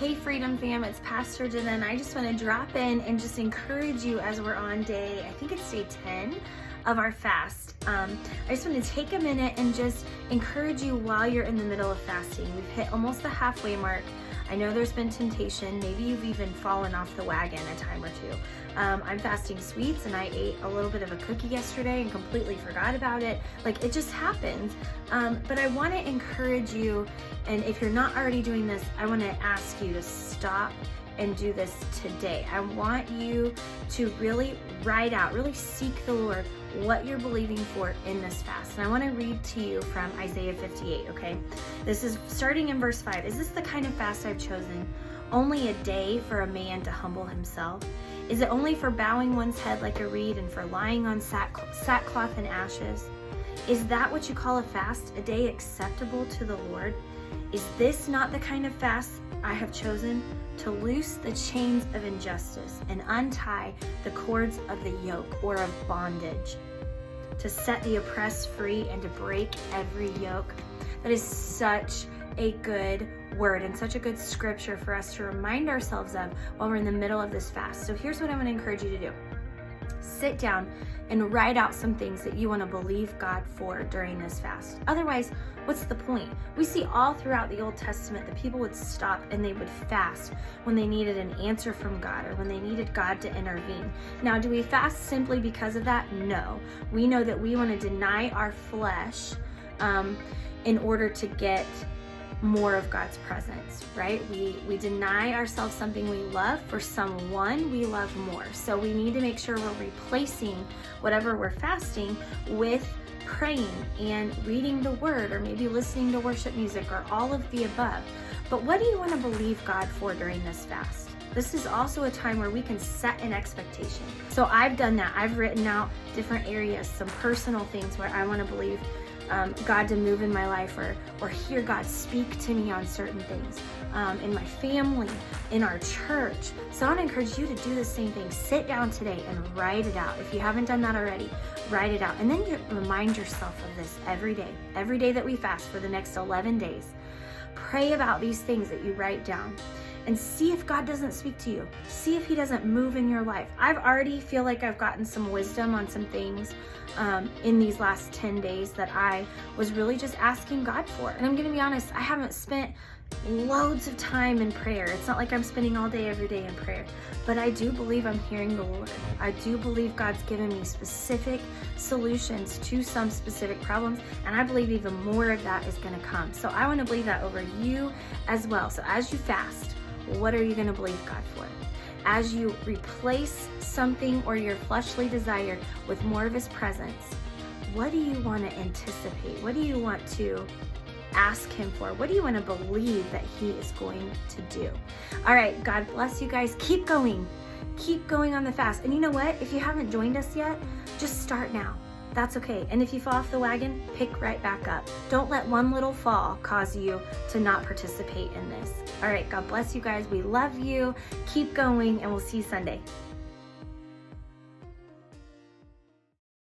Hey Freedom Fam, it's Pastor Jenna, and I just want to drop in and just encourage you as we're on day, I think it's day 10 of our fast. I just want to take a minute and just encourage you while you're in the middle of fasting. We've hit almost the halfway mark. I know there's been temptation. Maybe you've even fallen off the wagon a time or two. I'm fasting sweets, and I ate a little bit of a cookie yesterday and completely forgot about it. Like, it just happens. But I want to encourage you, and if you're not already doing this, I want to ask you to stop and do this today. I want you to really write out, really seek the Lord, what you're believing for in this fast. And I want to read to you from Isaiah 58, okay? This is starting in verse 5. Is this the kind of fast I've chosen? Only a day for a man to humble himself? Is it only for bowing one's head like a reed and for lying on sackcloth and ashes? Is that what you call a fast, a day acceptable to the Lord? Is this not the kind of fast I have chosen? To loose the chains of injustice and untie the cords of the yoke or of bondage, to set the oppressed free and to break every yoke. That is such a good word and such a good scripture for us to remind ourselves of while we're in the middle of this fast. So here's what I'm going to encourage you to do. Sit down and write out some things that you want to believe God for during this fast. Otherwise, what's the point? We see all throughout the Old Testament that people would stop and they would fast when they needed an answer from God or when they needed God to intervene. Now, do we fast simply because of that? No. We know that we want to deny our flesh in order to get more of God's presence, right? We deny ourselves something we love for someone we love more. So we need to make sure we're replacing whatever we're fasting with praying and reading the word, or maybe listening to worship music, or all of the above. But what do you want to believe God for during this fast? This is also a time where we can set an expectation. So I've done that. I've written out different areas, some personal things where I want to believe God to move in my life, or hear God speak to me on certain things in my family, in our church. So I want to encourage you to do the same thing. Sit down today and write it out. If you haven't done that already, write it out. And then you remind yourself of this every day that we fast for the next 11 days. Pray about these things that you write down and see if God doesn't speak to you. See if he doesn't move in your life. I've already feel like I've gotten some wisdom on some things in these last 10 days that I was really just asking God for. And I'm gonna be honest, I haven't spent loads of time in prayer. It's not like I'm spending all day every day in prayer, but I do believe I'm hearing the Lord. I do believe God's given me specific solutions to some specific problems, and I believe even more of that is gonna come. So I wanna believe that over you as well. So as you fast, what are you gonna believe God for? As you replace something or your fleshly desire with more of his presence, what do you want to anticipate? What do you want to ask him for? What do you want to believe that he is going to do? All right, God bless you guys. Keep going. Keep going on the fast. And you know what? If you haven't joined us yet, just start now. That's okay. And if you fall off the wagon, pick right back up. Don't let one little fall cause you to not participate in this. All right, God bless you guys. We love you. Keep going, and we'll see you Sunday.